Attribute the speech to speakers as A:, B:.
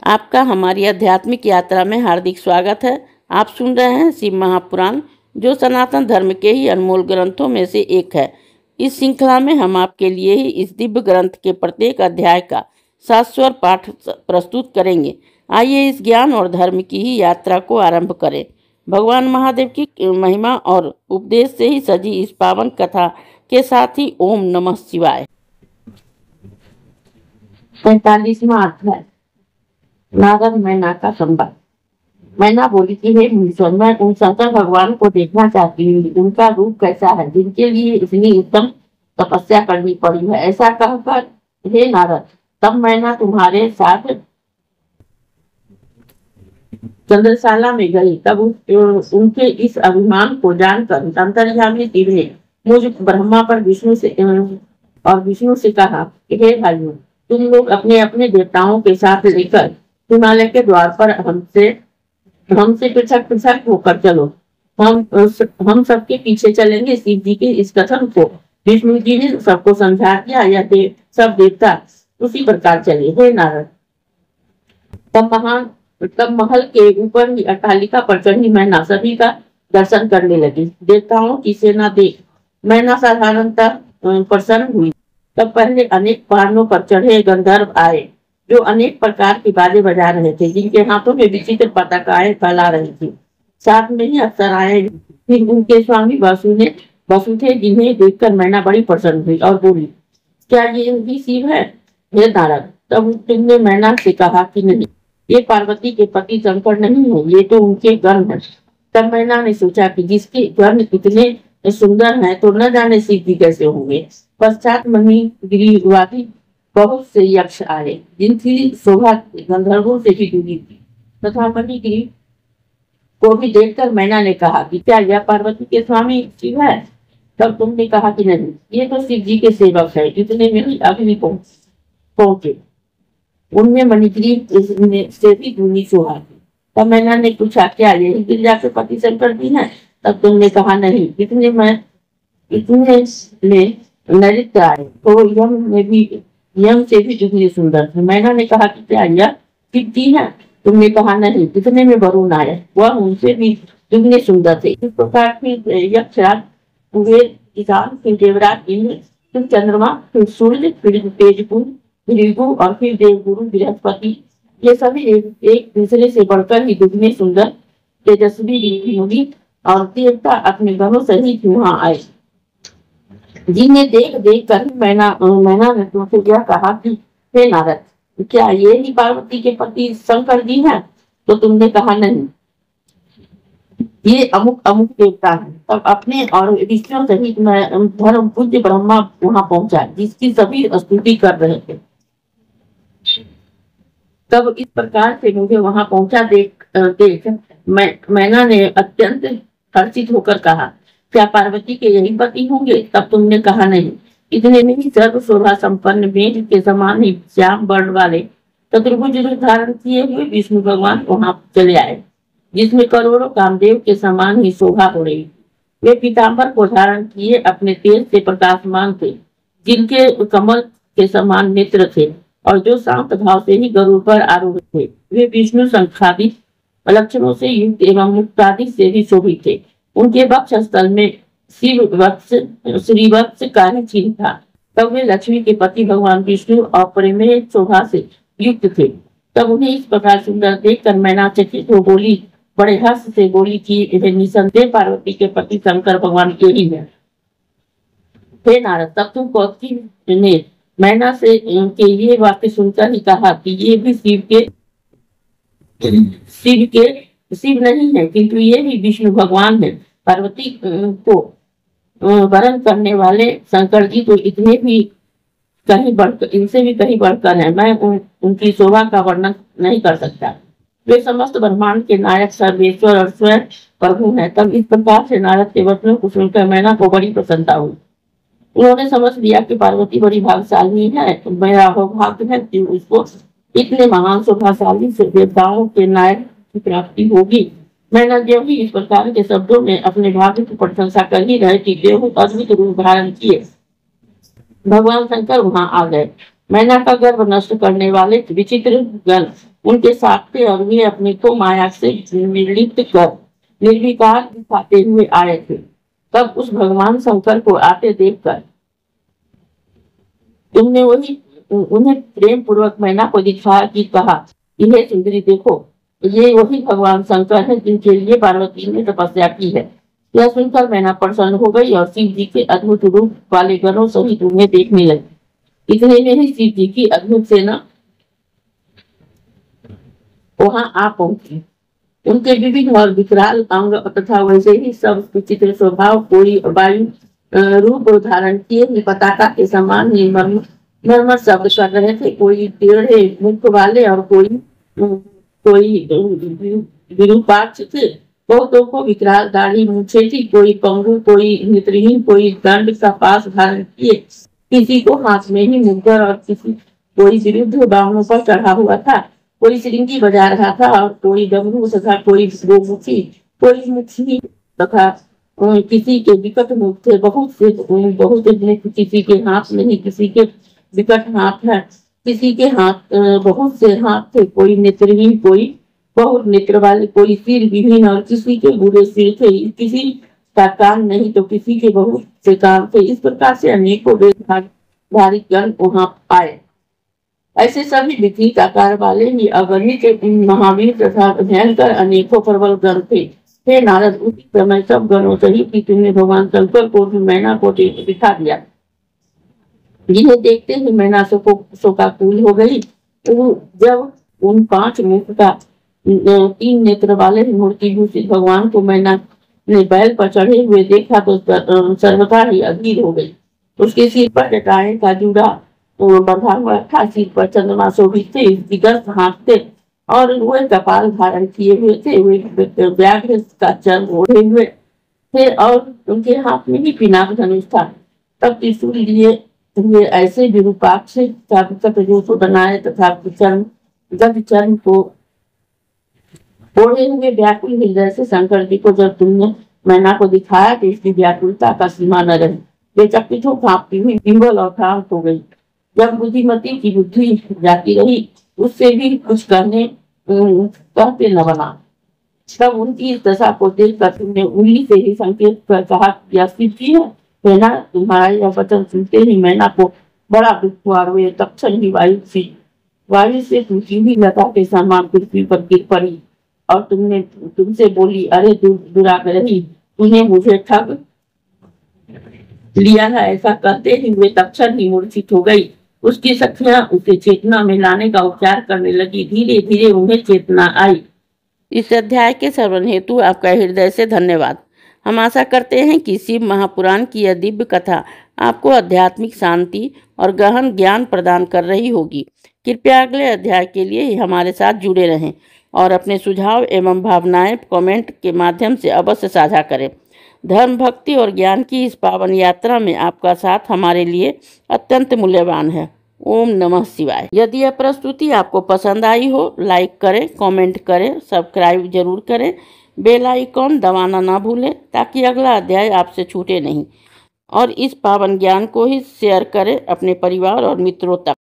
A: आपका हमारी आध्यात्मिक यात्रा में हार्दिक स्वागत है। आप सुन रहे हैं शिव महापुराण, जो सनातन धर्म के ही अनमोल ग्रंथों में से एक है। इस श्रृंखला में हम आपके लिए ही इस दिव्य ग्रंथ के प्रत्येक अध्याय का शाश्वत पाठ प्रस्तुत करेंगे। आइए इस ज्ञान और धर्म की ही यात्रा को आरंभ करें। भगवान महादेव की महिमा और उपदेश से ही सजी इस पावन कथा के साथ ही ओम नमः शिवाय।
B: 45वां अध्याय। नारद मैना का संवाद। मैना बोली कि हे मुनीश्वर, मैं उन शंकर भगवान को देखना चाहती हूँ। उनका रूप कैसा है, जिनके लिए इतनी उत्तम तपस्या करनी पड़ी है। ऐसा कहकर हे नारद, तब मैना तुम्हारे साथ चंद्रशाला में गई। तब उनके इस अभिमान को जानकर अंतर्यामी शिव ने मुझ ब्रह्मा पर विष्णु से कहा कि हे भाइयों, तुम लोग अपने अपने देवताओं के साथ लेकर हिमालय के द्वार पर हमसे पृथक पृथक होकर चलो। हम सबके पीछे चलेंगे। शिव जी के इस कथन को विष्णु जी ने सबको समझा दिया। यह सब देवता उसी प्रकार चले। हे नारद, तब महल के ऊपर ही अट्टालिका पर चढ़ी मैना सभी का दर्शन करने लगी। देवताओं की सेना देख मैना साधारणतः प्रसन्न हुई। तब पहले अनेक पहाड़ों पर चढ़े गंधर्व आए, जो अनेक प्रकार की बाजे बजा रहे थे, जिनके हाथों में विचित्र पताकाएं फैला रही थी। साथ में ही अप्सराएं। फिर उनके स्वामी वसु थे, जिन्हें देखकर मैना बड़ी प्रसन्न हुई और बोली, क्या ये भी शिव है? हे नारद, तब तुमने मैना से कहा कि नहीं, ये पार्वती के पति शंकर नहीं है, ये तो उनके गण है। तब मैना ने सोचा कि जिसके गण इतने सुंदर हैं, तो न जाने शिव जी कैसे होंगे। पश्चात मणिगिरिवादी बहुत से यक्ष आए, जिनकी शोभा गंधर्वों से भी दूरी थी। तथा मणिगिरि को भी देखकर मैना ने कहा कि क्या यह पार्वती के स्वामी शिव है? तब तुमने कहा कि नहीं, ये तो शिव जी के सेवक है। इतने में ही अग्नि पहुंचे। उनमें मणिगिरि से भी दूरी शोभा थी। तब मैना ने पूछा, क्या यही गिरिजा के पति शंकर जी है? तब तुमने कहा नहीं। इतने में नृत्य आए, तो यम से भी दुगने सुंदर थे। मैना ने कहा कि क्या यह शिव जी है? तुमने कहा नहीं। इतने में वरुण आए, वह उनसे भी दुगने सुंदर थे। इस प्रकार फिर यक्षराज, कुबेर, किसान, फिर देवराज इंद्र, फिर चंद्रमा, फिर सूर्य, फिर तेजपुर, भृगु और फिर देवगुरु बृहस्पति, ये सभी एक दूसरे से बढ़कर ही दुगने सुंदर तेजस्वी ऋषि मुनि और देवता अपने गणों सहित वहां आए, जिन्हें देख कर मैना ने तुमसे यह कहा कि हे नारद, क्या ये ही पार्वती के पति शंकर जी हैं? तो तुमने कहा नहीं, ये अमुक अमुक देवता है। तब अपने और ऋषियों सहित धर्म पूज्य ब्रह्मा वहां पहुंचा, जिसकी सभी स्तुति कर रहे थे। तब इस प्रकार से मुझे वहां पहुंचा देख मैना ने अत्यंत हर्षित होकर कहा, क्या पार्वती के यही पति होंगे? तब तुमने कहा नहीं। इतने में ही सर्व शोभा संपन्न मेघ के समान ही श्याम वर्ण वाले चतुर्भुज रूप धारण किए हुए विष्णु भगवान वहां चले आए, जिसमें करोड़ों कामदेव के समान ही शोभा हो रही। वे पीताम्बर को धारण किए अपने तेज से प्रकाशमान थे, जिनके कमल के समान नेत्र थे और जो शांत भाव से ही गरुड़ पर आरूढ़ थे। वे विष्णु शंखादि लक्षणों से युक्त एवं मुक्तादि से भी शोभित थे। उनके वक्ष स्थल में श्रीवत्स कार्य चिन्ह था। तब वे लक्ष्मी के पति भगवान विष्णु और प्रेमय शोभा से युक्त थे। तब उन्हें इस प्रकार सुंदर देखकर मैना चकित हो बोली, बड़े हर्ष से बोली कि निसंदेह पार्वती के पति शंकर भगवान के ही है। हे नारद, तब तुम कौतुकी ने मैना से ये वाक्य सुनकर ही कहा कि ये भी शिव नहीं है, किंतु ये भी विष्णु भगवान है। पार्वती को वरण करने वाले शंकर जी तो इतने भी इनसे भी कहीं बढ़कर है। मैं उनकी शोभा का वर्णन नहीं कर सकता। वे समस्त ब्रह्मांड के नायक, सर्वेश्वर और स्वयं प्रभु हैं। तब इस प्रकार से नारद के वचनों को सुनकर मैना को बड़ी प्रसन्नता हुई। उन्होंने समझ लिया कि पार्वती बड़ी भाग्यशाली है। मेरा भाग्य है कि उसको इतने महान शोभाशाली से देवताओं के नायक की प्राप्ति होगी। मैंने जब भी इस प्रकार के शब्दों में अपने भाग्य की प्रशंसा कर ही रहे थी, देव अद्भुत रूप धारण किए भगवान शंकर वहां आ गए। मैना का गर्भ नष्ट करने वाले विचित्र गण उनके साथ थे और वे अपने को माया से निर्लिप्त कर निर्विकार दिखाते हुए आए थे। तब उस भगवान शंकर को आते देखकर तुमने उन्हें प्रेम पूर्वक मैना को दिखाया कि कहा, इन्हें सुंदरी देखो, ये वही भगवान शंकर है जिनके लिए पार्वती ने तपस्या की है। यह सुनकर मैना प्रसन्न हो गई और शिव जी के अद्भुत रूप वाले गणों सहित उन्हें देखने लगी। इतने में ही शिव जी की अद्भुत सेना वहां आ पहुंची। उनके विभिन्न और विकराल अंग तथा वैसे ही सब विचित्र स्वभाव, कोई वायु रूप धारण किए पताका के समान मरमर शब्द कर रहे थे। कोई टेढ़े मुख वाले और कोई विरूपाक्ष थे। बहुतों को विकराल दाढ़ी मूछे थी, कोई पंगु, कोई नेत्रहीन, कोई दंड का पास धारण किए, किसी को हाथ में ही मुद्गर और कोई विरुद्ध बाहों पर चढ़ा हुआ था, कोई श्रृंगी बजा रहा था और कोई डमरू तथा कोई गोमुखी, कोई मुखी तथा किसी के विकट मुख थे। बहुत किसी के हाथ नहीं, किसी के विकट हाथ है, किसी के हाथ बहुत से हाथ थे, कोई नेत्रहीन, कोई बहुत नेत्र वाले, कोई सिर विहीन और किसी के बुरे सिर थे, किसी का कान नहीं तो किसी के बहुत से कान थे। इस प्रकार से अनेकों वेशधारी गण वहां आए। ऐसे सभी विपरीत आकार वाले ही अगणित महावीर तथा भयंकर अनेकों प्रबल गण थे। हे नारद, उसी समय सब गणों सहित कि तुमने भगवान शंकर को भी मैना को दिखा दिया, जिन्हें देखते ही मैना शोकाकुल हो गई। जब उन 5 मुख का 3 नेत्र वाले मूर्ति भूषित भगवान को मैना ने बैल पर चढ़े हुए देखा तो सर्वथा ही अधीर हो गई। उसके सिर पर जटाएं का जूड़ा बंधा हुआ था, सिर पर चंद्रमा शोभित थे, दिग्गज हाथ थे और वे कपाल धारण किए हुए थे। वे व्याघ्र का चर्म ओढ़े हुए थे और उनके हाथ में ही पिनाक धनुष था। तब त्रिशूल लिए हुए ऐसे विरूपाक्ष रूप बनाए तथा चर्म को ओढ़े हुए व्याकुल हृदय से शंकर जी को जब तुमने मैना को दिखाया तो इसकी व्याकुलता का सीमा न रही। वे चकित हो कांपती हुई विह्वल और शांत हो गई। जब बुद्धिमती की बुद्धि जाती रही, उससे भी कुछ कहते न बना। तब उनकी इस दशा को देखकर तुमने उंगली से ही संकेत कर कहा, यह शिव जी है। मैना तुम्हारा यह वचन सुनते ही मैना को बड़ा दुख हुआ। वे तत्क्षण ही वायु से टूटी हुई लता के समान पृथ्वी पर गिर पड़ी और तुमसे बोली, अरे दुराग्रही, तूने मुझे ठग लिया है। ऐसा कहते ही वे तत्क्षण ही मूर्छित हो गई। उसकी सखियां उसे चेतना में लाने का उपचार करने लगी। धीरे धीरे उन्हें चेतना आई।
A: इस अध्याय के श्रवण हेतु आपका हृदय से धन्यवाद। हम आशा करते हैं कि शिव महापुराण की यह दिव्य कथा आपको आध्यात्मिक शांति और गहन ज्ञान प्रदान कर रही होगी। कृपया अगले अध्याय के लिए हमारे साथ जुड़े रहें और अपने सुझाव एवं भावनाएं कमेंट के माध्यम से अवश्य साझा करें। धर्म, भक्ति और ज्ञान की इस पावन यात्रा में आपका साथ हमारे लिए अत्यंत मूल्यवान है। ओम नमः शिवाय। यदि यह प्रस्तुति आपको पसंद आई हो, लाइक करें, कमेंट करें, सब्सक्राइब जरूर करें, बेल आइकॉन दबाना ना भूलें ताकि अगला अध्याय आपसे छूटे नहीं। और इस पावन ज्ञान को ही शेयर करें अपने परिवार और मित्रों तक।